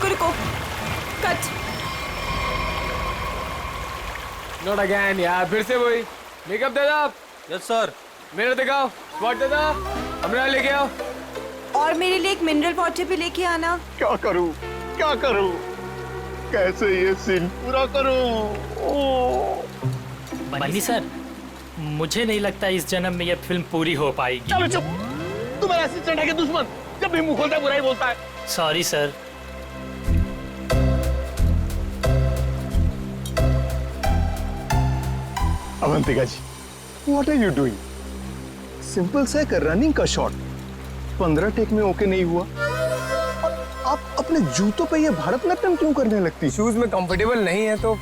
रुको रुको, cut. Not again यार, फिर से वही। मेकअप दे दो आप। Yes sir. मिरर दिखाओ, स्पॉट दे दो, हमरा लेके आओ। और मेरे लिए एक मिनरल वाटर भी लेके आना। क्या करूं, क्या करूं, कैसे ये सीन पूरा करूं? बन्नी सर, मुझे नहीं लगता इस जन्म में यह फिल्म पूरी हो पाएगी। चलो चुप, तुम्हारा असिस्टेंट है कि दुश्मन? जब भी मुंह खोलता है बुराई बोलता है। Sorry sir. Avantika ji, what are you doing? Simple सा एक रनिंग का शॉट 15 टेक में ओके नहीं हुआ, और आप अपने जूतों पे ये भारतनाट्यम क्यों करने लगती? शूज में कंफर्टेबल नहीं है तो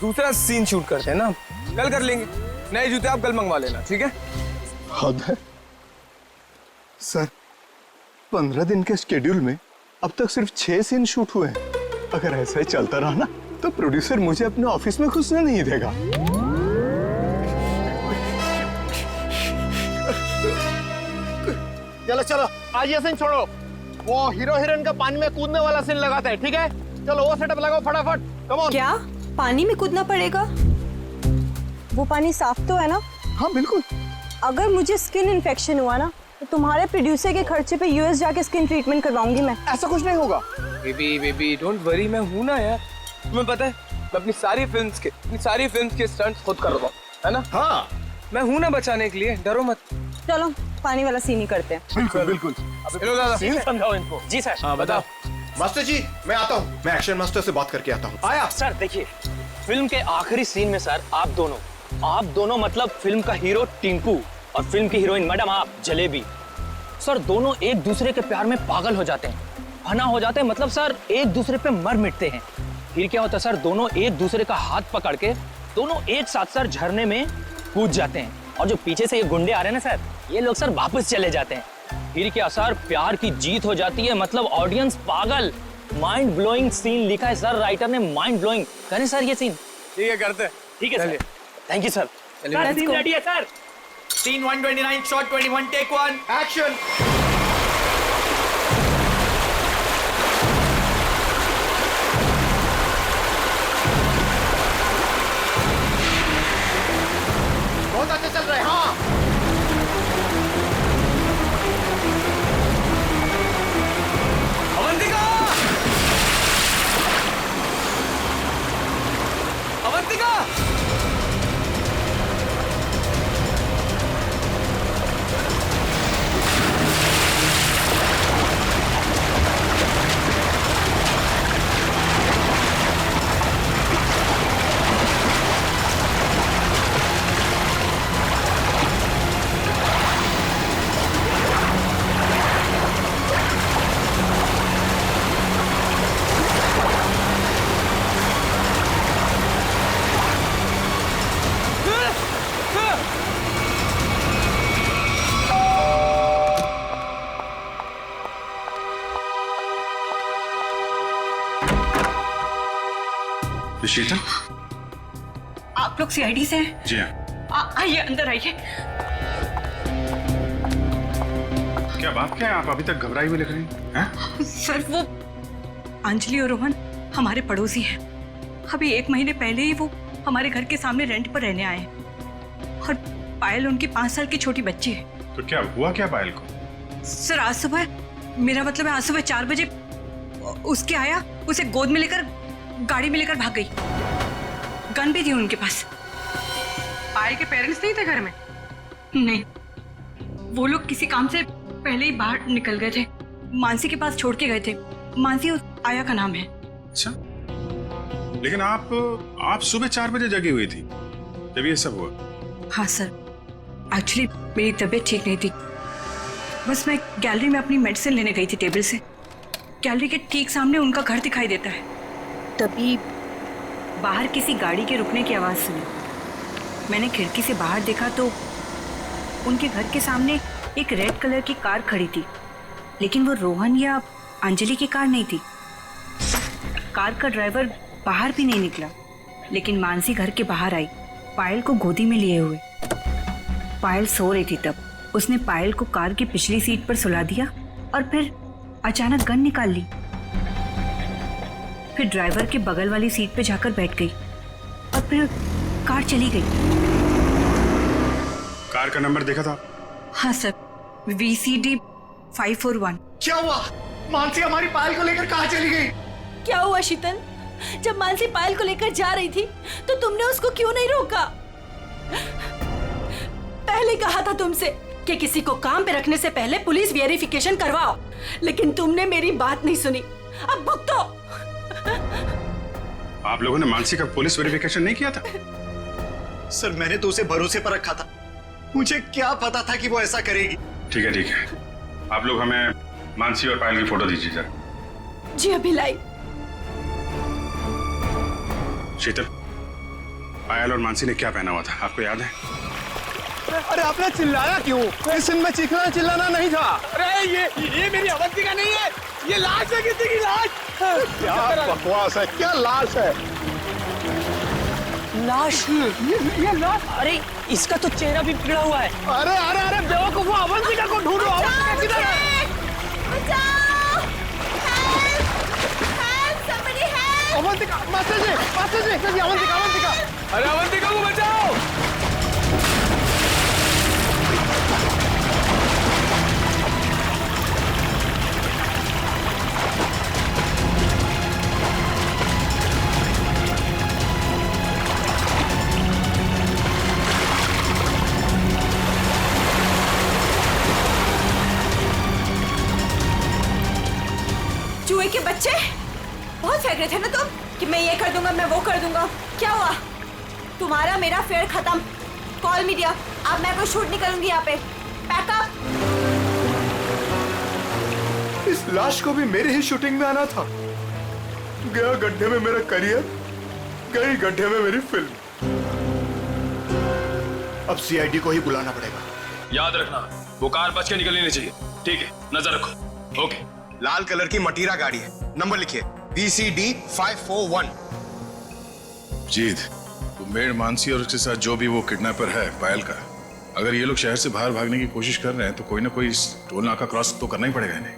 दूसरा सीन शूट करते हैं ना, कल कर लेंगे। नए जूते आप कल मंगवा लेना, ठीक है? हद है सर, 15 दिन के शेड्यूल में अब तक सिर्फ 6 सीन शूट हुए हैं। अगर ऐसा ही चलता रहा ना तो प्रोड्यूसर मुझे अपने ऑफिस में घुसने नहीं देगा। चलो चलो, आज ये सीन छोड़ो, वो हीरो हीरोइन का पानी में कूदने वाला सीन लगाते हैं, ठीक है? चलो वो सेटअप लगाओ फटाफट, कम ऑन। क्या पानी में कूदना पड़ेगा? वो पानी साफ तो है ना? हाँ बिल्कुल। अगर मुझे स्किन इन्फेक्शन हुआ ना तो तुम्हारे प्रोड्यूसर के खर्चे पे यूएस जाके स्किन ट्रीटमेंट करवाऊंगी मैं। ऐसा कुछ नहीं होगा। बेबी डोंट वरी, मैं हूं ना यार। तुम्हें पता है मैं अपनी सारी फिल्म्स के स्टंट्स खुद कर रहा हूं, है ना? हाँ मैं हूं ना बचाने के लिए, डरो मत। चलो पानी वाला सीन ही करते हैं। बिल्कुल बिल्कुल। चलो दादा, सीन समझाओ इनको। जी सर। हाँ बताओ। मास्टर जी, मैं आता हूँ, मैं एक्शन मास्टर से बात करके आता हूँ। आया सर। देखिए, फिल्म के आखिरी सीन में सर आप दोनों मतलब फिल्म का हीरो टिंकू और फिल्म की हीरोइन मैडम आप जलेबी, सर दोनों एक दूसरे के प्यार में पागल हो जाते हैं, फना हो जाते हैं, मतलब सर एक दूसरे पे मर मिटते हैं। फिर क्या होता है सर, दोनों एक दूसरे का हाथ पकड़ के दोनों एक साथ सर झरने में कूद जाते हैं, और जो पीछे से ये गुंडे आ रहे हैं ना सर, ये लोग सर वापस चले जाते हैं। फिर क्या सर, प्यार की जीत हो जाती है, मतलब ऑडियंस पागल। माइंड ब्लोइंग सीन लिखा है सर राइटर ने, माइंड ब्लोइंग। करें सर ये सीन? ठीक है, करते हैं। ठीक है sir, thank you sir. Let's go. Ready है sir? Scene 129 shot 21 take 1 action. बहुत अच्छे चल रहे हैं। हाँ अवंतिका! अवंतिका! शीतल, आप लोग सीआईडी से हैं? जी हाँ। आइए अंदर आइए। क्या बात क्या है, आप अभी तक घबराई हुई लग रही हैं? सर वो अंजलि और रोहन हमारे पड़ोसी हैं। अभी 1 महीने पहले ही वो हमारे घर के सामने रेंट पर रहने आए हैं, और पायल उनकी 5 साल की छोटी बच्ची है। तो क्या हुआ क्या पायल को? सर आज सुबह, मेरा मतलब है आज सुबह 4 बजे उसके आया, उसे गोद में लेकर गाड़ी में लेकर भाग गई। गन भी थी उनके पास। पायल के पेरेंट्स नहीं थे घर में? नहीं, वो लोग किसी काम से पहले ही बाहर निकल गए थे, मानसी के पास छोड़ के गए थे। मानसी उस आया का नाम है। अच्छा, लेकिन आप सुबह 4 बजे जगी हुई थी जब ये सब हुआ? हाँ सर, एक्चुअली मेरी तबीयत ठीक नहीं थी, बस मैं गैलरी में अपनी मेडिसिन लेने गई थी टेबल से। गैलरी के ठीक सामने उनका घर दिखाई देता है, तभी बाहर किसी गाड़ी के रुकने की आवाज़ सुनी। मैंने खिड़की से बाहर देखा तो उनके घर के सामने एक रेड कलर की कार खड़ी थी, लेकिन वो रोहन या अंजलि की कार नहीं थी। कार का ड्राइवर बाहर भी नहीं निकला, लेकिन मानसी घर के बाहर आई, पायल को गोदी में लिए हुए। पायल सो रही थी तब उसने पायल को कार की पिछली सीट पर सुला दिया और फिर अचानक गन निकाल ली। फिर ड्राइवर के बगल वाली सीट पे जाकर बैठ गई और फिर कार चली गई। कार का नंबर देखा था? हाँ सर, VCD 541। क्या हुआ? मानसी हमारी पायल को लेकर कहाँ चली गई? क्या हुआ शीतल? जब मानसी पायल को लेकर जा रही थी तो तुमने उसको क्यों नहीं रोका? पहले कहा था तुमसे कि किसी को काम पे रखने से पहले पुलिस वेरिफिकेशन करवाओ, लेकिन तुमने मेरी बात नहीं सुनी। अब भुगतो। आप लोगों ने मानसी का पुलिस वेरिफिकेशन नहीं किया था? सर मैंने तो उसे भरोसे पर रखा था, मुझे क्या पता था कि वो ऐसा करेगी। ठीक है, आप लोग हमें मानसी और पायल की फोटो दीजिए जरा। जी अभी लाई। शीतल, पायल और मानसी ने क्या पहना हुआ था, आपको याद है? अरे आपने चिल्लाया क्यों? इस सीन में चीखना चिल्लाना नहीं था। अरे ये मेरी अवंतिका नहीं है, ये लाश है, किसी की लाश। क्या बकवास है, क्या लाश है? लाश? ये लाश। अरे इसका तो चेहरा भी बिगड़ा हुआ है। अरे अरे अरे बेवकूफ, अवंतिका को ढूंढो। अवंतिका किधर है? अवंतिका, मास्टर जी, अवंतिका। अरे अवंतिका को बचाओ। चूहे के बच्चे, बहुत फेंक रहे थे ना तुम कि मैं ये कर दूंगा, मैं वो कर दूंगा। क्या हुआ? तुम्हारा मेरा फेयर खत्म। कॉल मीडिया, अब मैं कोई शूट नहीं करूंगी यहाँ पे। पैकअप। इस लाश को भी मेरे ही शूटिंग में आना था। गया गड्ढे में मेरा करियर, गई गड्ढे में मेरी फिल्म। अब CID को ही बुलाना पड़ेगा। याद रखना, वो कार बच के निकलनी नहीं चाहिए। ठीक है, नजर रखो। ओके। लाल कलर की मटीरा गाड़ी है, नंबर लिखिए VCD 541। जीत, वो मेड मानसी और उसके साथ जो भी वो किडनैपर है पायल का, अगर ये लोग शहर से बाहर भागने की कोशिश कर रहे हैं तो कोई ना कोई टोल नाका क्रॉस तो करना ही पड़ेगा इन्हें।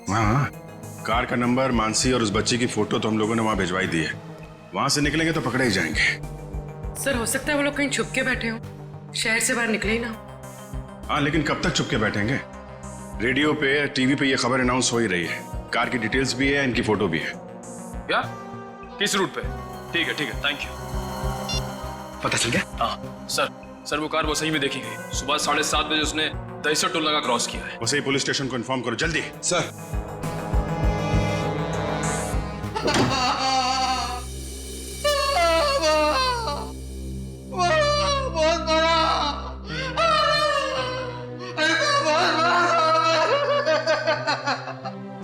हाँ, कार का नंबर, मानसी और उस बच्चे की फोटो तो हम लोगों ने वहां भिजवाई दी है। वहां से निकलेंगे तो पकड़े ही जाएंगे। सर हो सकता है वो लोग कहीं छुप के बैठे हो, शहर से बाहर निकले ही ना। हाँ, लेकिन कब तक छुप के बैठेंगे? रेडियो पे, टीवी पे ये खबर अनाउंस हो ही रही है। कार की डिटेल्स भी है, इनकी फोटो भी है। क्या? किस रूट पे? ठीक है, थैंक यू। पता चल गया? हाँ सर, वो कार वो सही में देखी गई। सुबह 7:30 बजे उसने दहीसर टोल नाका क्रॉस किया है। वैसे ही पुलिस स्टेशन को इन्फॉर्म करो जल्दी। सर।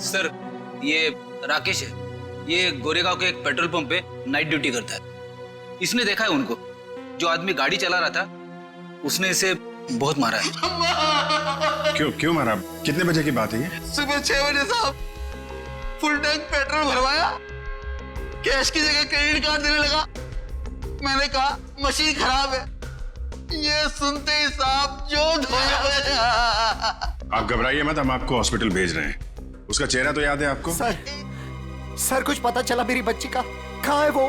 सर, ये राकेश है। ये गोरेगांव के एक पेट्रोल पंप पे नाइट ड्यूटी करता है। इसने देखा है उनको। जो आदमी गाड़ी चला रहा था उसने इसे बहुत मारा है। क्यों मारा? कितने बजे की बात है ये? सुबह 6 बजे साहब। फुल टैंक पेट्रोल भरवाया, कैश की जगह क्रेडिट कार्ड देने लगा। मैंने कहा मशीन खराब है। ये सुनते ही साहब जो धोया। आप घबराइए मत, हम आपको हॉस्पिटल भेज रहे हैं। उसका चेहरा तो याद है आपको? सर कुछ पता चला मेरी बच्ची का? कहाँ है वो?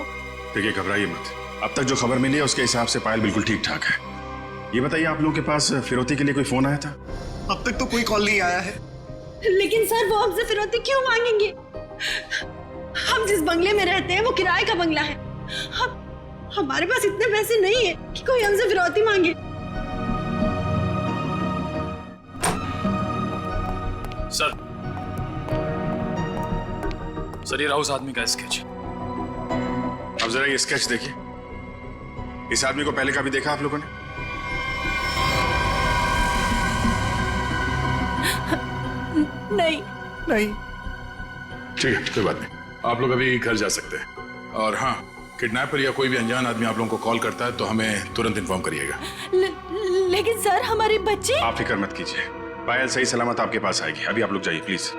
देखिए, घबराइए मत। अब तक जो खबर मिली है उसके हिसाब से पायल बिल्कुल ठीक ठाक है। ये बताइए, आप लोगों के पास फिरौती के लिए कोई फोन आया था? अब तक तो कोई कॉल नहीं आया है। लेकिन सर वो हमसे फिरौती क्यों मांगेंगे? हम जिस बंगले में रहते हैं वो किराए का बंगला है। हमारे पास इतने पैसे नहीं है कि कोई हमसे फिरौती मांगे। सर, ये रहा उस आदमी का स्केच। अब जरा ये स्केच देखिए। इस आदमी को पहले कभी देखा आप लोगों ने? नहीं। ठीक है, कोई बात नहीं। आप लोग अभी घर जा सकते हैं। और हाँ, किडनैपर या कोई भी अनजान आदमी आप लोगों को कॉल करता है तो हमें तुरंत इन्फॉर्म करिएगा। लेकिन सर हमारी बच्ची। आप फिक्र मत कीजिए, पायल सही सलामत आपके पास आएगी। अभी आप लोग जाइए प्लीज।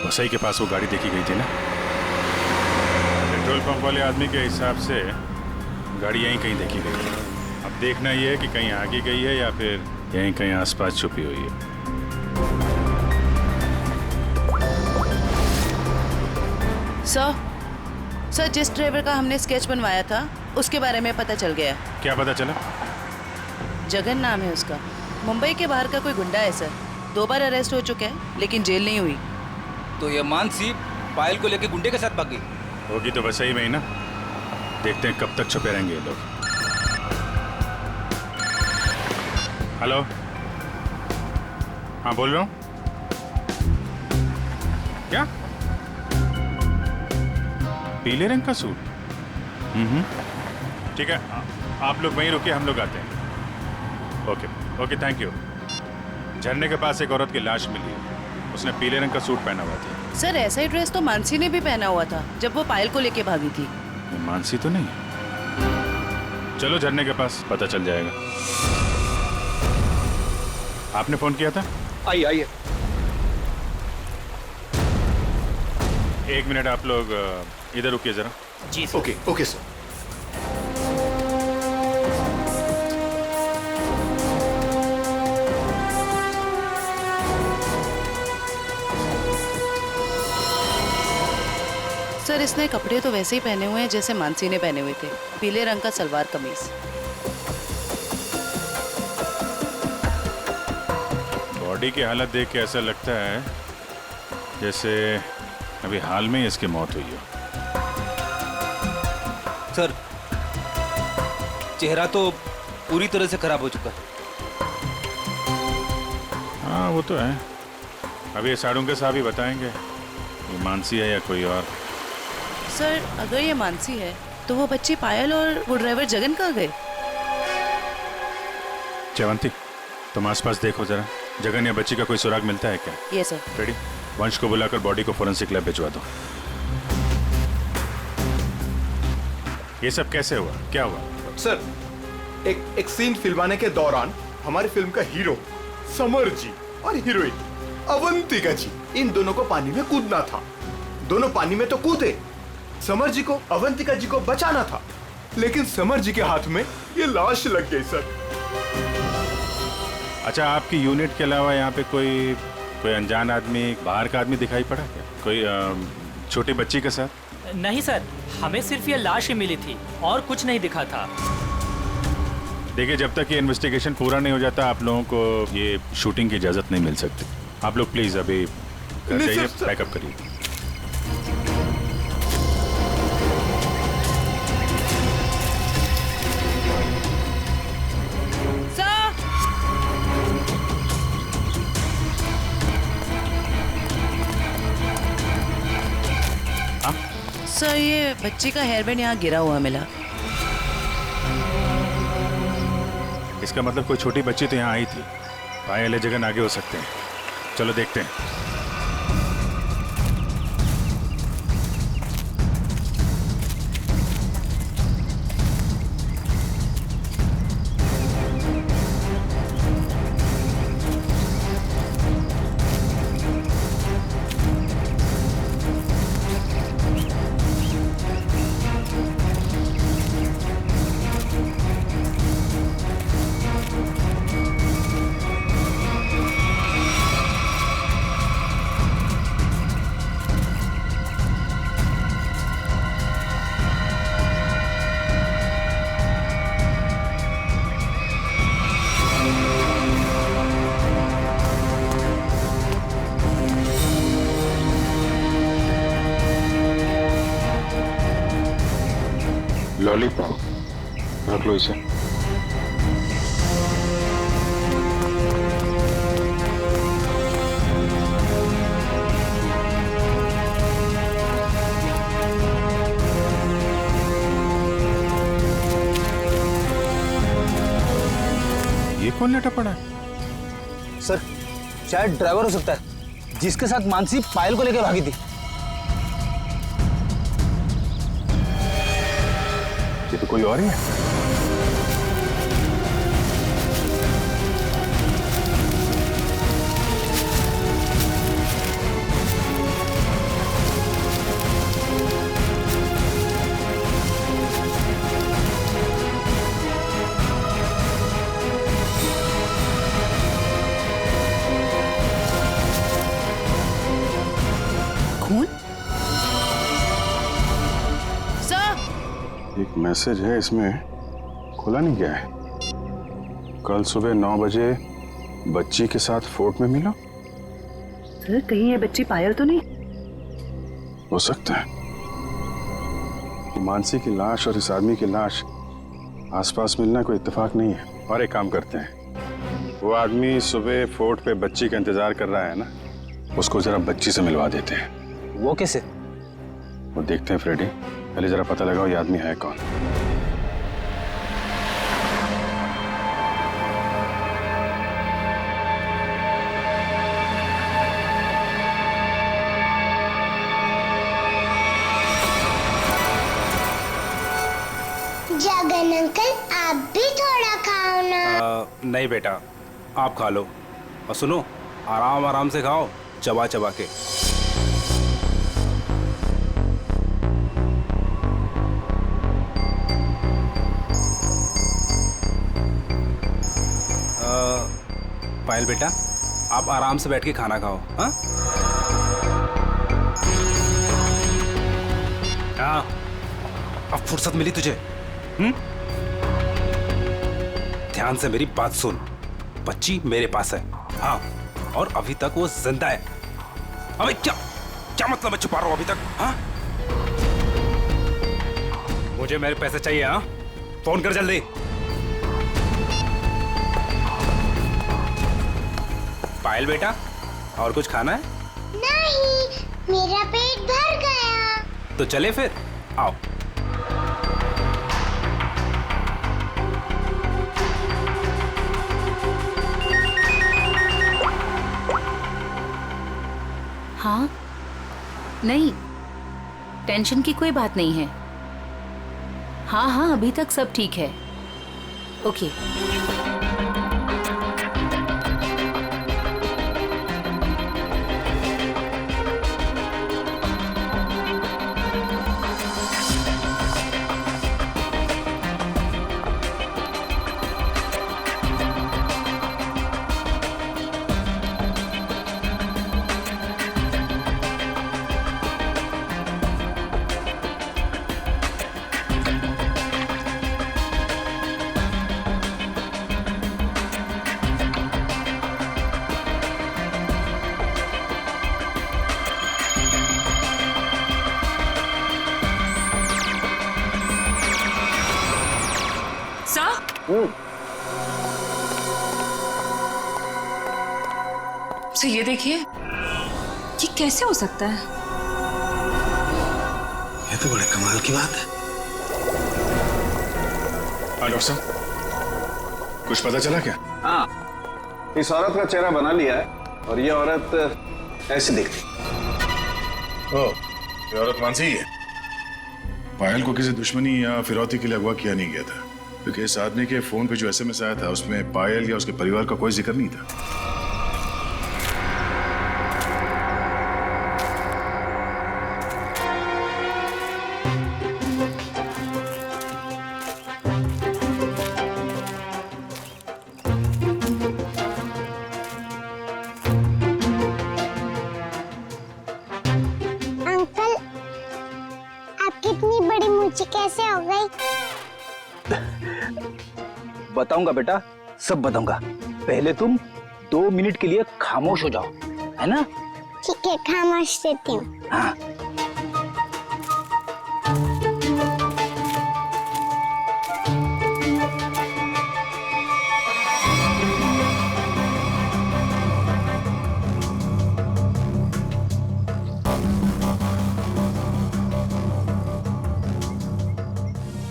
वसई के पास वो गाड़ी देखी गई थी ना? पेट्रोल पंप वाले आदमी के हिसाब से गाड़ी यहीं कहीं देखी गई है। अब देखना ये है कि कहीं आगे गई है या फिर यहीं कहीं आसपास छुपी हुई है। सर जिस ड्राइवर का हमने स्केच बनवाया था उसके बारे में पता चल गया। क्या पता चला? जगन नाम है उसका। मुंबई के बाहर का कोई गुंडा है सर। 2 बार अरेस्ट हो चुका है लेकिन जेल नहीं हुई। तो ये मानसी पायल को लेके गुंडे के साथ भाग गई होगी तो वैसा ही में ही ना। देखते हैं कब तक छुपे रहेंगे ये लोग। हेलो, हाँ बोल रहा हूँ। क्या? पीले रंग का सूट? ठीक है, आप लोग वहीं रुकिए, हम लोग आते हैं। Okay okay, thank you. झरने के पास एक औरत की लाश मिली है। उसने पीले रंग का सूट पहना हुआ था। सर ऐसा ही ड्रेस तो मानसी ने भी पहना हुआ था जब वो पायल को लेके भागी थी। मानसी तो नहीं? चलो झरने के पास, पता चल जाएगा। आपने फोन किया था? आइए आइए। 1 मिनट, आप लोग इधर रुकिए जरा। जी sir. Okay okay sir. Sir इसने कपड़े तो वैसे ही पहने हुए हैं जैसे मानसी ने पहने हुए थे। पीले रंग का सलवार कमीज। बॉडी की हालत देख के ऐसा लगता है जैसे अभी हाल में ही इसकी मौत हुई हो। सर चेहरा तो पूरी तरह से खराब हो चुका है। हाँ वो तो है। अभी ये साड़ू के साहब ही बताएंगे ये मानसी है या कोई और। सर अगर ये मानसी है तो वो बच्ची पायल और वो ड्राइवर जगन कहाँ गए? चवंती, तुम आसपास देखो जरा। जगन या बच्ची का कोई सुराग मिलता है क्या? ये सर। रेडी? वंश को बुलाकर बॉडी को फोरेंसिक लैब भिजवा दो। ये सब कैसे हुआ? क्या हुआ? सर एक सीन फिल्माने के दौरान हमारी फिल्म का हीरो समर जी और हीरोइन अवंतिका जी, इन दोनों को पानी में कूदना था। दोनों पानी में तो कूदे। समर जी को अवंतिका जी को बचाना था, लेकिन समर जी के हाथ में ये लाश लग गई सर। अच्छा, आपकी यूनिट के अलावा यहाँ पे कोई अनजान आदमी, बाहर का आदमी दिखाई पड़ा क्या? कोई छोटी बच्ची के साथ? नहीं सर, हमें सिर्फ ये लाश ही मिली थी और कुछ नहीं दिखा था। देखिए, जब तक ये इन्वेस्टिगेशन पूरा नहीं हो जाता आप लोगों को ये शूटिंग की इजाजत नहीं मिल सकती। आप लोग प्लीज अभी घर जाइए, पैकअप करिए। सर ये बच्ची का हेयर बैंड यहाँ गिरा हुआ मिला। इसका मतलब कोई छोटी बच्ची तो यहाँ आई थी। पायल जगन आगे हो सकते हैं। चलो देखते हैं। लॉलीपॉप रख लो इसे। ये कौन लेटा पड़ा है? सर शायद ड्राइवर हो सकता है जिसके साथ मानसी पायल को लेकर भागी थी। ये तो कोई और ही है। खून? एक मैसेज है इसमें, खुला नहीं गया है। कल सुबह 9 बजे बच्ची के साथ फोर्ट में मिलो। सर कहीं ये बच्ची पायल तो नहीं? हो सकता है। मानसी की लाश और इस आदमी की लाश आसपास मिलना कोई इत्तेफाक नहीं है। और एक काम करते हैं, वो आदमी सुबह फोर्ट पे बच्ची का इंतजार कर रहा है ना, उसको जरा बच्ची से मिलवा देते हैं। वो कैसे? वो देखते हैं फ्रेडी, पहले जरा पता लगाओ ये आदमी है कौन। जगन अंकल आप भी थोड़ा खाओ ना। नहीं बेटा, आप खा लो। और सुनो, आराम आराम से खाओ, चबा चबा के। पायल बेटा, आप आराम से बैठ के खाना खाओ। हाँ हाँ, अब फुर्सत मिली तुझे? ध्यान से मेरी बात सुन, बच्ची मेरे पास है। हाँ, और अभी तक वो जिंदा है। अबे क्या क्या मतलब है छुपा रहा हूं अभी तक? हाँ, मुझे मेरे पैसे चाहिए। हाँ, फोन कर जल्दी। पायल बेटा, और कुछ खाना है? नहीं, मेरा पेट भर गया। तो चले फिर, आओ। हाँ, नहीं, टेंशन की कोई बात नहीं है। हाँ हाँ, अभी तक सब ठीक है। ओके। सर ये देखिए, ये कैसे हो सकता है? ये तो बड़े कमाल की बात है। हाँ डॉक्टर साहब, कुछ पता चला क्या? हाँ, इस औरत का चेहरा बना लिया है और ये औरत ऐसी दिखती। ओह, ये औरत मानसी ही है। पायल को किसी दुश्मनी या फिरौती के लिए अगवा किया नहीं गया था, क्योंकि इस आदमी के फोन पे जो एसएमएस आया था उसमें पायल या उसके परिवार का कोई जिक्र नहीं था। अंकल, आपकी इतनी बड़ी मूंछें कैसे हो गई? बताऊंगा बेटा, सब बताऊंगा। पहले तुम 2 मिनट के लिए खामोश हो जाओ, है ना? ठीक है, खामोश रहती हूँ। हाँ।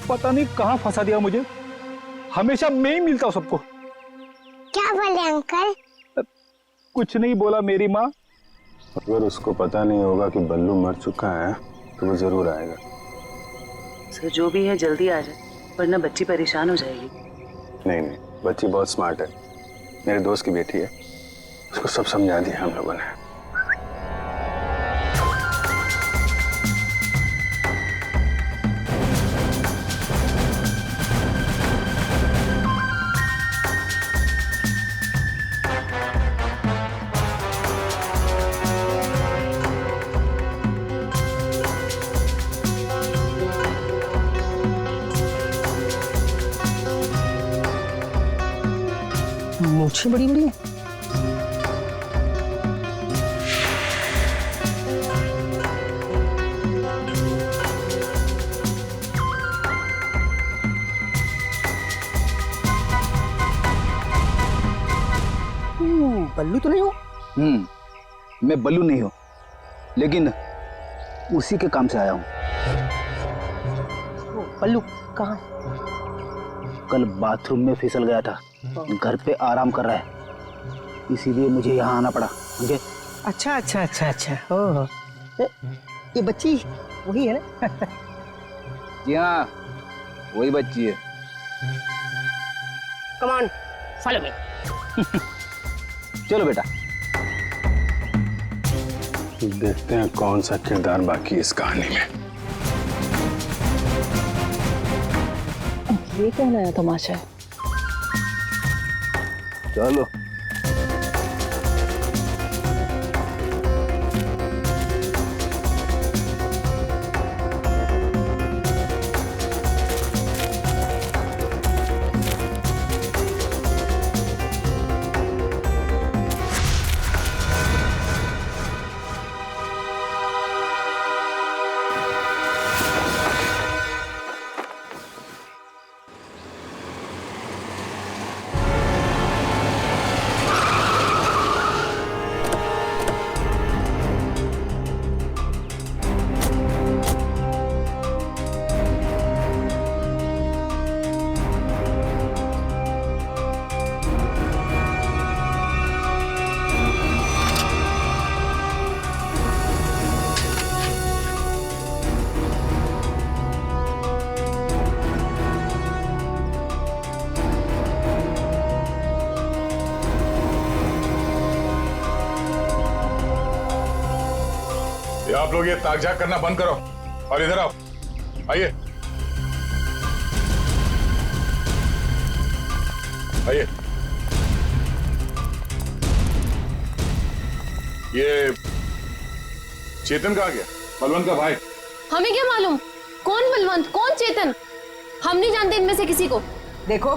पता नहीं कहाँ फंसा दिया मुझे, हमेशा मैं ही मिलता हूँ सबको। क्या बोले अंकल? कुछ नहीं बोला मेरी माँ। अगर उसको पता नहीं होगा कि बल्लू मर चुका है तो वो जरूर आएगा। सर जो भी है जल्दी आ जाए, वरना बच्ची परेशान हो जाएगी। नहीं नहीं, बच्ची बहुत स्मार्ट है, मेरे दोस्त की बेटी है, उसको सब समझा दिया हम लोगों ने। मूछें बड़ी बड़ी हैं। बल्लू तो नहीं हो? मैं बल्लू नहीं हूं, लेकिन उसी के काम से आया हूं। बल्लू कहाँ? कल बाथरूम में फिसल गया था, घर पे आराम कर रहा है, इसीलिए मुझे यहाँ आना पड़ा। समझे? अच्छा अच्छा अच्छा अच्छा। ओह, ये बच्ची वही है ना? जी हाँ, वही बच्ची है। Come on, follow me. चलो बेटा। देखते हैं कौन सा किरदार बाकी इस कहानी में। ये क्या नया तमाशा है? चलो। आप लोग ये ताक-झाक करना बंद करो और इधर आओ। आइए आइए। ये चेतन कहाँ गया? बलवंत का भाई। हमें क्या मालूम कौन बलवंत कौन चेतन, हम नहीं जानते इनमें से किसी को। देखो,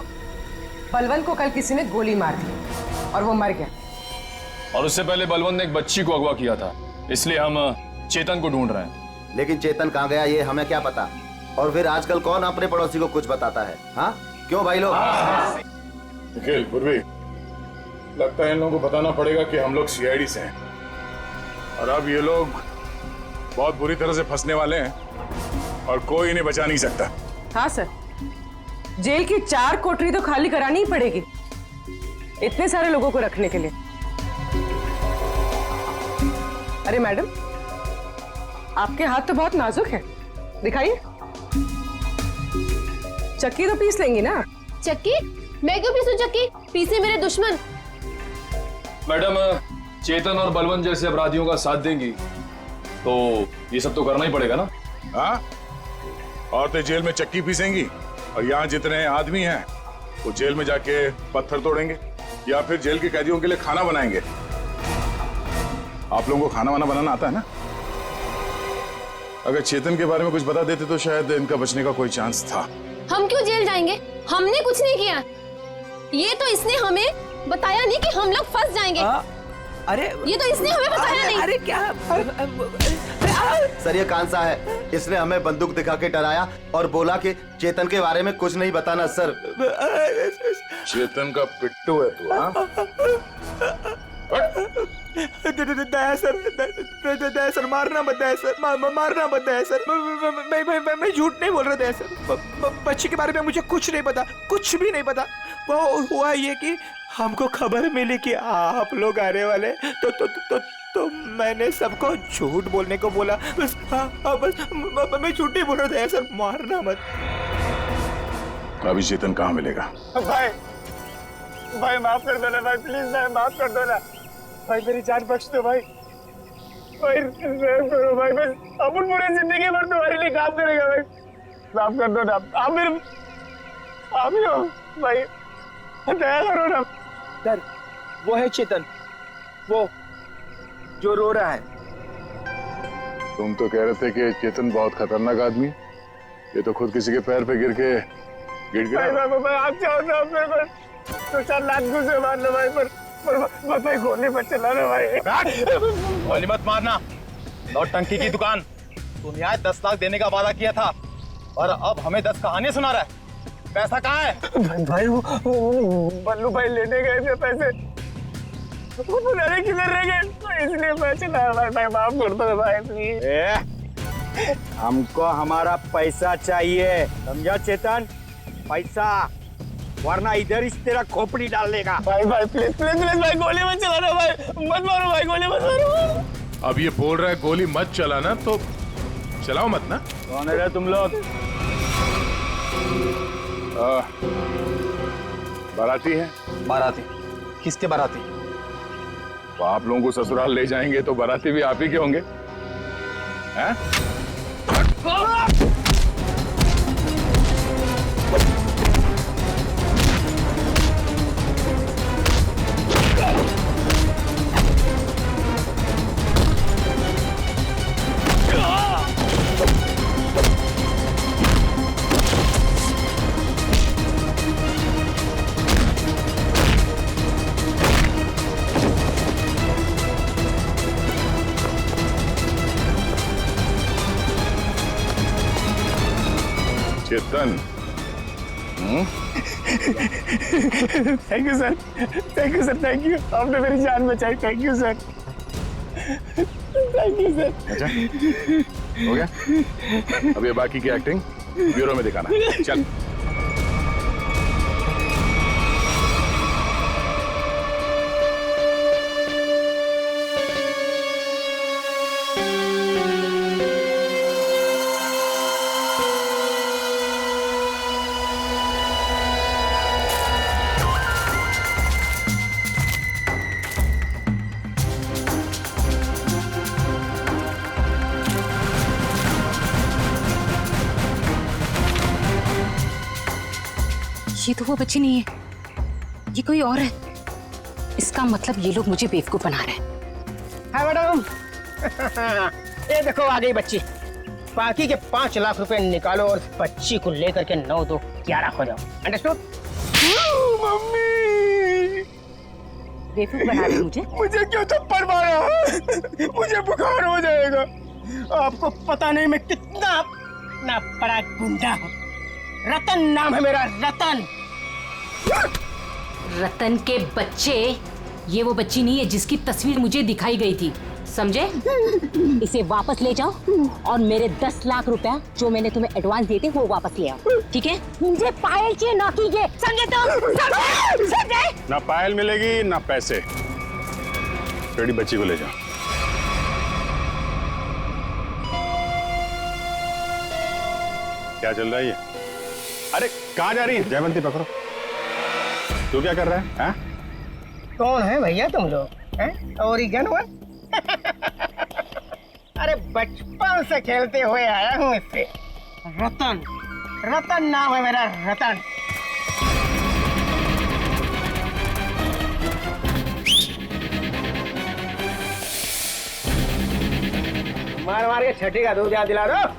बलवंत को कल किसी ने गोली मार दी और वो मर गया। और उससे पहले बलवंत ने एक बच्ची को अगवा किया था, इसलिए हम चेतन को ढूंढ रहे हैं। लेकिन चेतन कहाँ गया ये हमें क्या पता। और फिर आजकल कौन अपने पड़ोसी को कुछ बताता है? हाँ क्यों भाई लोग? निखिल, पूर्वी, लगता है इन लोगों को बताना पड़ेगा कि हम लोग सीआईडी से हैं और अब ये लोग बहुत बुरी तरह से फंसने वाले हैं और कोई इन्हें बचा नहीं सकता। हाँ सर, जेल की 4 कोठरी तो खाली करानी ही पड़ेगी इतने सारे लोगों को रखने के लिए। अरे मैडम, आपके हाथ तो बहुत नाजुक है, दिखाइए। चक्की तो पीस लेंगी ना? चक्की? मैं क्यों पीसूं चक्की? पीसे मेरे दुश्मन। मैडम, चेतन और बलवंत जैसे अपराधियों का साथ देंगी तो ये सब तो करना ही पड़ेगा ना। हाँ, औरतें जेल में चक्की पीसेंगी और यहाँ जितने आदमी हैं वो जेल में जाके पत्थर तोड़ेंगे या फिर जेल के कैदियों के लिए खाना बनाएंगे। आप लोगों को खाना वाना बनाना आता है ना? अगर चेतन के बारे में कुछ बता देते तो शायद इनका बचने का कोई चांस था। हम क्यों जेल जाएंगे? हमने कुछ नहीं किया। ये तो इसने हमें बताया नहीं कि हम लोग फंस जाएंगे। अरे ये तो इसने हमें बताया नहीं। अरे क्या? सर ये कांसा है, इसने हमें बंदूक दिखा के डराया और बोला कि चेतन के बारे में कुछ नहीं बताना। सर चेतन का पिट्टू है तू? हाँ, दया सर, मारना मत दया सर, मारना मत दया सर। मैं झूठ नहीं बोल रहा दया सर। बच्ची के बारे में मुझे कुछ नहीं पता, कुछ भी नहीं पता। वो हुआ ये कि हमको खबर मिली कि आप लोग आने वाले, तो मैंने सबको झूठ बोलने को बोला। बस बस मैं झूठ नहीं बोल रहा दया सर, मारना मत। अभी चेतन कहाँ मिलेगा? भाई माफ कर दो ना भाई, प्लीज भाई माफ कर दो ना भाई, मेरी जान बख्श दो भाई। भाई करो भाई, बस अपन पूरी जिंदगी भर तुम्हारे लिए काम करेगा भाई, माफ कर दो ना। आप ही हो भाई, दया करो ना। सर वो है चेतन, वो जो रो रहा है। तुम तो कह रहे थे कि चेतन बहुत खतरनाक आदमी, ये तो खुद किसी के पैर पे गिर के गिड़गिड़ा। आप चाहो तो मेरे को 4 लाख घुसे मारना भाई, पर भाई गोली मत चलाना भाई। गोली मत मारना, नौटंकी की दुकान। तूने आज 10 लाख देने का वादा किया था और अब हमें 10 कहानियां सुना रहा है। पैसा कहाँ है? भाई वो बल्लू भाई लेने गए थे पैसे, वो पता नहीं किधर रह गए, तो इसलिए मैं चला भाई, माफ कर दो भाई प्लीज। हमको हमारा पैसा चाहिए, समझा चेतन? पैसा, वरना इधर इस तेरा खोपड़ी डाल लेगा। भाई प्लीज प्लीज प्लीज भाई, गोली मत चलाना भाई, मत मारो भाई, गोली मत मारो। अब ये बोल रहा है गोली मत चलाना, तो चलाओ मत ना। कौन है तुम लोग? बाराती है। बाराती? किसके बाराती? तो आप लोगों को ससुराल ले जाएंगे तो बाराती भी आप ही के होंगे, हैं? Chetan, thank you sir, thank you sir, thank you, आपने मेरी जान बचाई, thank you sir, thank you sir. अच्छा हो गया, अब ये बाकी की एक्टिंग ब्यूरो में दिखाना। चल। ये तो वो बच्ची नहीं है, ये कोई और है। इसका मतलब ये लोग मुझे बेवकूफ बना रहे हैं। हाय मैडम, ये देखो आ गई बच्ची। बाकी के 5 लाख रुपए निकालो और बच्ची को लेकर के 9 2 11 हो जाओ, अंडरस्टूड? मम्मी, बेवकूफ बना रही मुझे क्यों थप्पड़ मारा? मुझे बुखार हो जाएगा। आपको पता नहीं मैं कितना बड़ा गुंडा हूँ। रतन नाम है मेरा, रतन। रतन के बच्चे, ये वो बच्ची नहीं है जिसकी तस्वीर मुझे दिखाई गई थी, समझे? इसे वापस ले जाओ और मेरे 10 लाख रुपया जो मैंने तुम्हें एडवांस दिए थे वो वापस ले आओ, ठीक है? मुझे पायल चाहिए, ना की ये, समझे तुम? समझे? ना पायल मिलेगी ना पैसे। बेटी बच्ची को ले जाओ। क्या चल रहा है ये? अरे कहाँ जा रही है? जयवंती पकड़ो। तू क्या कर रहा है? हाँ? कौन है भैया तुम लोग? Oregon one? अरे बचपन से खेलते हुए आया हूँ इससे। रतन, रतन नाम है मेरा, रतन। मार मार के छठी का दूध याद दिला दो।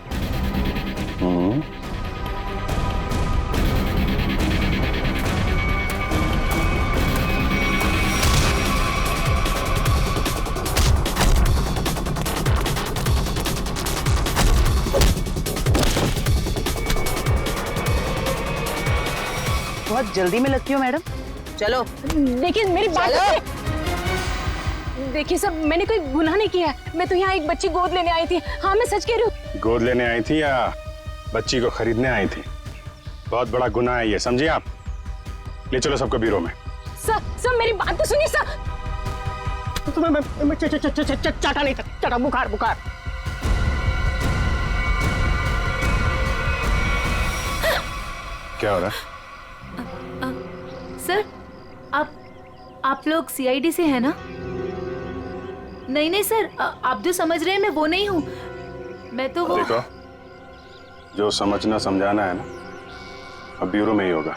बहुत जल्दी में लगती हो मैडम, चलो। देखिए मेरी बात, देखिए सर, मैंने कोई गुनाह नहीं किया है। मैं तो यहाँ एक बच्ची गोद लेने आई थी। हाँ मैं सच कह रही हूँ। गोद लेने आई थी या बच्ची को खरीदने आई थी? बहुत बड़ा गुनाह है ये, समझिए आप। ले चलो सबको ब्यूरो में। सर मेरी बात तो सुनिए सर। चाटा नहीं था, चाटा बुखार बुखार। क्या हो रहा है? सर आप लोग सीआईडी से हैं ना? नहीं सर, आप जो समझ रहे हैं मैं वो नहीं हूँ। मैं तो वो... देखो, जो समझना समझाना है ना, अब ब्यूरो में ही होगा।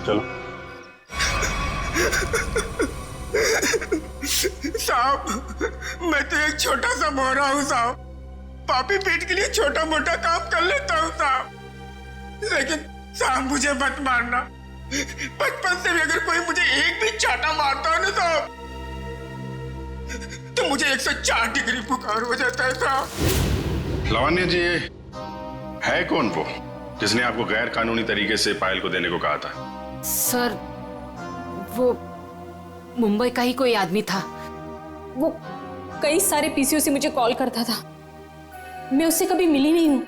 चलो। साहब, मैं तो एक छोटा सा मोहरा हूँ साहब। पापी पेट के लिए छोटा मोटा काम कर लेता हूँ साहब, लेकिन साहब मुझे मत मारना। बचपन से भी अगर कोई मुझे एक भी चाटा मारता है ना साहब, तो मुझे 104 डिग्री बुखार हो जाता है साहब। लावण्य जी, है कौन वो जिसने आपको गैर कानूनी तरीके से पायल को देने को कहा था? सर, वो मुंबई का ही कोई आदमी था। वो कई सारे पीसीओ से मुझे कॉल करता था। मैं उससे कभी मिली नहीं हूं।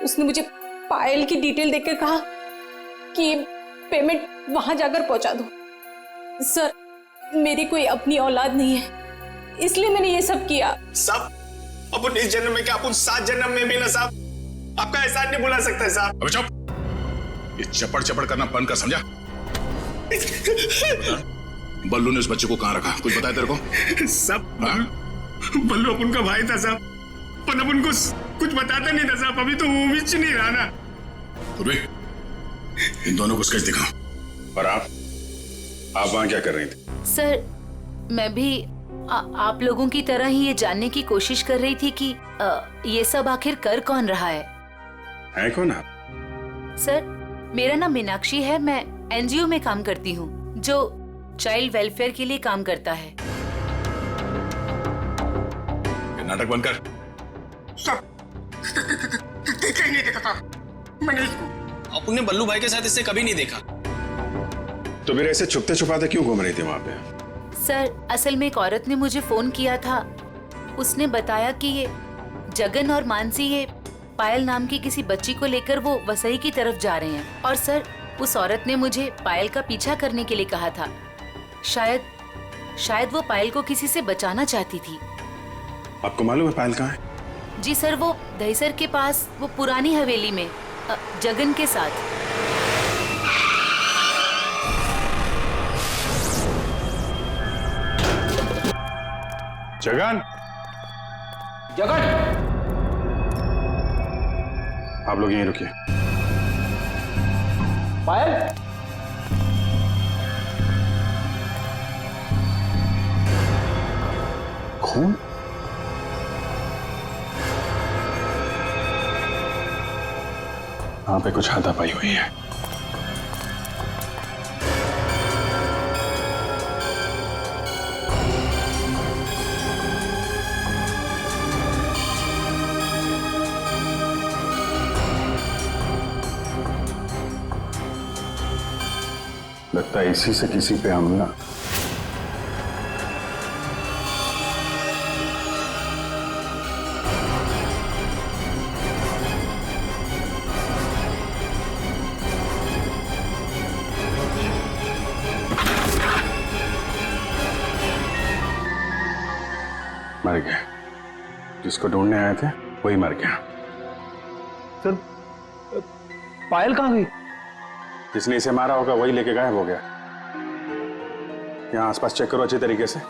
उसने मुझे पायल की डिटेल देकर कहा कि ये पेमेंट वहां जाकर पहुंचा दो। सर, मेरी कोई अपनी औलाद नहीं है, इसलिए मैंने ये सब किया। साहब, अपन इस जन्म में क्या, अपन 7 जन्म में भी ना साहब आपका एहसान नहीं भुला सकता है साहब। अबे चुप, ये चपड़ चपड़ करना बंद कर, समझा? बल्लू ने उस बच्चे को कहां रखा, कुछ बताया तेरे को? सब बल्लू अपन का भाई था साहब, पर अपन को कुछ बताता नहीं था साहब। अभी तो वो भी नहीं रहा ना। इन दोनों को स्केच दिखाओ। और आप वहां क्या कर रही थी? सर, मैं भी आप लोगों की तरह ही ये जानने की कोशिश कर रही थी कि ये सब आखिर कर कौन रहा है कौन आप? सर, मेरा नाम मीनाक्षी है। मैं एनजीओ में काम करती हूँ जो चाइल्ड वेलफेयर के लिए काम करता है। नाटक बंद कर। सब देखा ही नहीं देखा था मैंने इसको। अपने बल्लू भाई के साथ इससे कभी नहीं देखा। तो फिर ऐसे छुपते छुपाते क्यों घूम रही थी वहां पे? सर, असल में एक औरत ने मुझे फोन किया था। उसने बताया कि ये जगन और मानसी ये पायल नाम की किसी बच्ची को लेकर वो वसई की तरफ जा रहे हैं। और सर, उस औरत ने मुझे पायल का पीछा करने के लिए कहा था। शायद वो पायल को किसी से बचाना चाहती थी। आपको मालूम है पायल कहाँ है? जी सर, वो दहीसर के पास वो पुरानी हवेली में जगन के साथ। जगन, आप लोग यहीं रुकिए। पायल, खून? वहां पे कुछ हाथापाई हुई है। लगता है इसी से किसी पे हमला। मर गया। जिसको ढूंढने आए थे वही मर गया। सर, पायल कहाँ गई? जिसने इसे मारा होगा वही लेके गायब हो गया। यहाँ आसपास चेक करो अच्छी तरीके से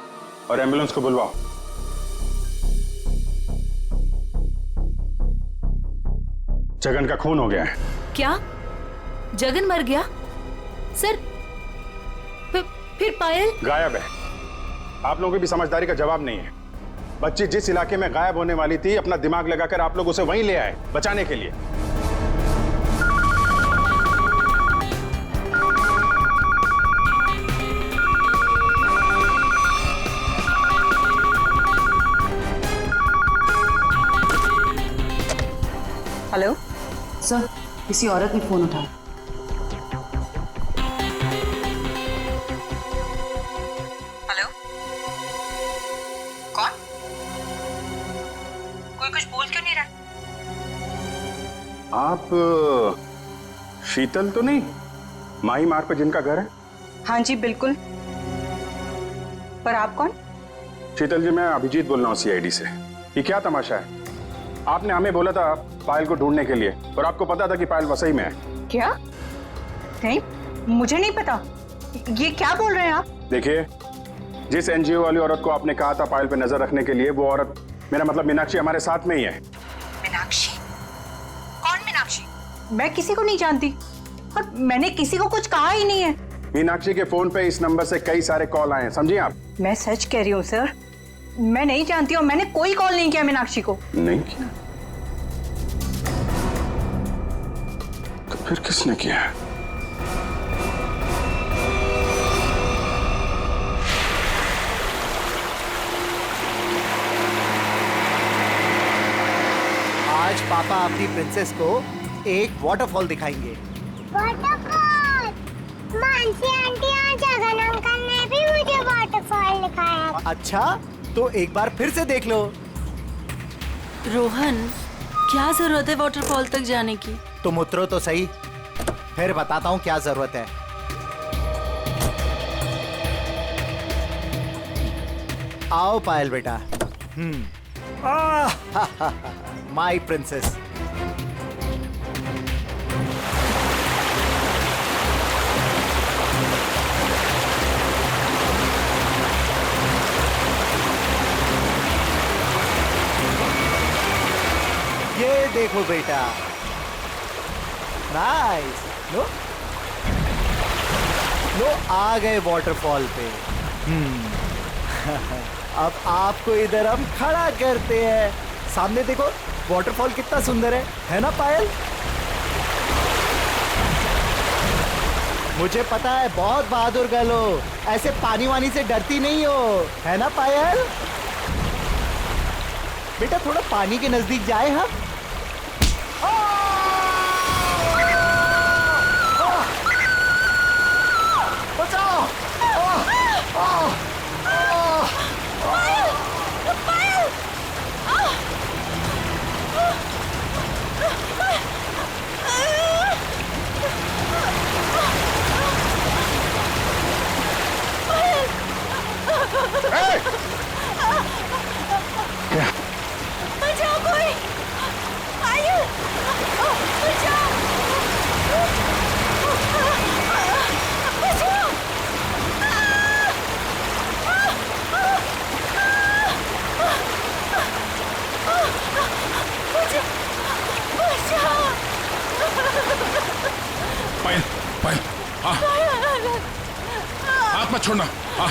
और एम्बुलेंस को बुलवाओ। जगन का खून हो गया है। क्या? जगन मर गया? सर, फिर पायल गायब है। आप लोगों की भी समझदारी का जवाब नहीं है। बच्ची जिस इलाके में गायब होने वाली थी, अपना दिमाग लगाकर आप लोग उसे वहीं ले आए बचाने के लिए। हेलो सर, किसी औरत ने फोन उठाया। हेलो, कौन? कोई कुछ बोल क्यों नहीं रहा? आप शीतल तो नहीं? माही मार्ग पे जिनका घर है? हाँ जी बिल्कुल। पर आप कौन? शीतल जी, मैं अभिजीत बोल रहा हूँ सीआईडी से। ये क्या तमाशा है? आपने हमें बोला था पायल को ढूंढने के लिए और आपको पता था कि पायल वसई में है। क्या? नहीं, मुझे नहीं पता। ये क्या बोल रहे हैं आप? देखिए, जिस एनजीओ वाली औरत को आपने कहा था पायल पे नजर रखने के लिए, वो औरत, मेरा मतलब मीनाक्षी, हमारे साथ में ही है। मीनाक्षी? कौन मीनाक्षी? मैं किसी को नहीं जानती और मैंने किसी को कुछ कहा ही नहीं है। मीनाक्षी के फोन पे इस नंबर से कई सारे कॉल आए हैं, समझिए आप। मैं सच कह रही हूँ सर, मैं नहीं जानती और मैंने कोई कॉल नहीं किया मीनाक्षी को। नहीं किया? तो फिर किसने किया? पापा अपनी प्रिंसेस को एक वाटरफॉल दिखाएंगे। वाटरफॉल? मानसी आंटी और जगन अंकल ने भी मुझे वाटरफॉल दिखाया। अच्छा, तो एक बार फिर से देख लो। रोहन, क्या जरूरत है वाटरफॉल तक जाने की? तुम उतरो तो सही, फिर बताता हूँ क्या जरूरत है। आओ पायल बेटा। माई प्रिंसेस। ये देखो बेटा, नाइस। लो लो, आ गए वाटरफॉल पे। अब आपको इधर हम खड़ा करते हैं। सामने देखो, वाटरफॉल कितना सुंदर है ना पायल? मुझे पता है बहुत बहादुर गर्ल हो, ऐसे पानी वानी से डरती नहीं हो, है ना पायल? बेटा थोड़ा पानी के नजदीक जाए हम। बचाओ! पायल! पायल! बचाओ कोई! पायल! बचाओ! बचाओ! पायल, पायल, हाँ, हाथ मत छोड़ना। हाँ,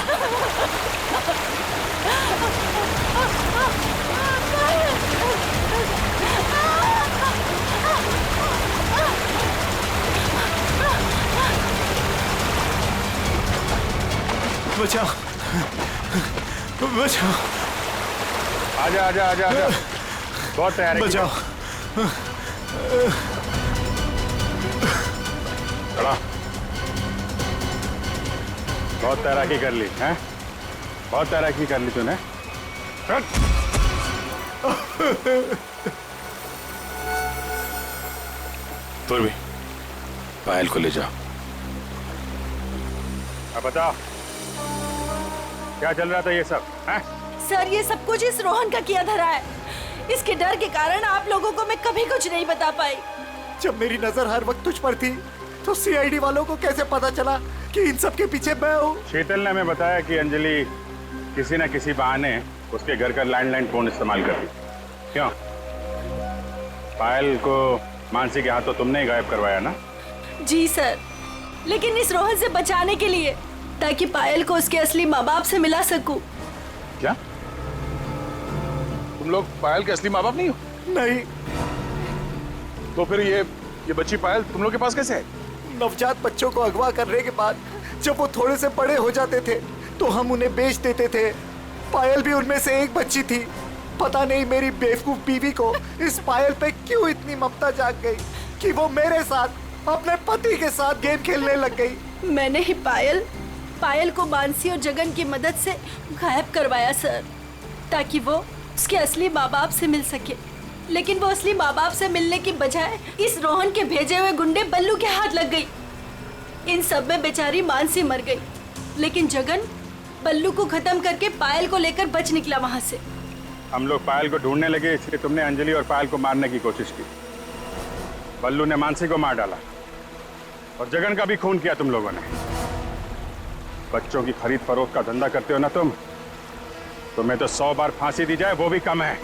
बचाओ, बचाओ। आजा आजा आजा आजा, बहुत तैयार है। बचाओ। खड़ा। बहुत तैराकी कर ली हैं? बहुत तैराकी कर ली तूने। तुम भी पायल को ले जाओ। अब बताओ क्या चल रहा था ये सब, हैं? सर, ये सब कुछ इस रोहन का किया धरा है। इसके डर के कारण आप लोगों को मैं कभी कुछ नहीं बता पाई। जब मेरी नजर हर वक्त तुझ पर थी, तो सीआईडी वालों को कैसे पता चला कि इन सब के पीछे मैं हूँ? शीतल ने हमें बताया कि अंजलि किसी न किसी बहाने उसके घर का लैंडलाइन फोन इस्तेमाल करती। क्यों? पायल को मानसी के हाथों तुमने ही गायब करवाया ना? जी सर, लेकिन इस रोहन से बचाने के लिए, ताकि पायल को उसके असली माँ बाप से मिला सकूं। क्या तुम लोग पायल के असली माँ बाप नहीं हो? नहीं। तो फिर ये बच्ची पायल तुम लोग के पास कैसे है? नवजात बच्चों को अगवा करने के बाद जब वो थोड़े से बड़े हो जाते थे तो हम उन्हें बेच देते थे। पायल भी उनमें से एक बच्ची थी। पता नहीं मेरी बेवकूफ बीवी को इस पायल पे क्यों इतनी ममता जाग गई कि वो मेरे साथ अपने पति के साथ गेम खेलने लग गई। मैंने ही पायल को मानसी और जगन की मदद से गायब करवाया सर, ताकि वो उसके असली माँ बाप से मिल सके। लेकिन वो असली माँ बाप से मिलने की बजाय इस रोहन के भेजे हुए गुंडे बल्लू के हाथ लग गई। इन सब में बेचारी मानसी मर गई, लेकिन जगन बल्लू को खत्म करके पायल को लेकर बच निकला वहां से। हम लोग पायल को ढूंढने लगे, इसलिए तुमने अंजलि और पायल को मारने की कोशिश की। बल्लू ने मानसी को मार डाला और जगन का भी खून किया तुम लोगों ने। बच्चों की खरीद फरोख्त का धंधा करते हो ना तुम, तुम्हें तो 100 बार फांसी दी जाए वो भी कम है।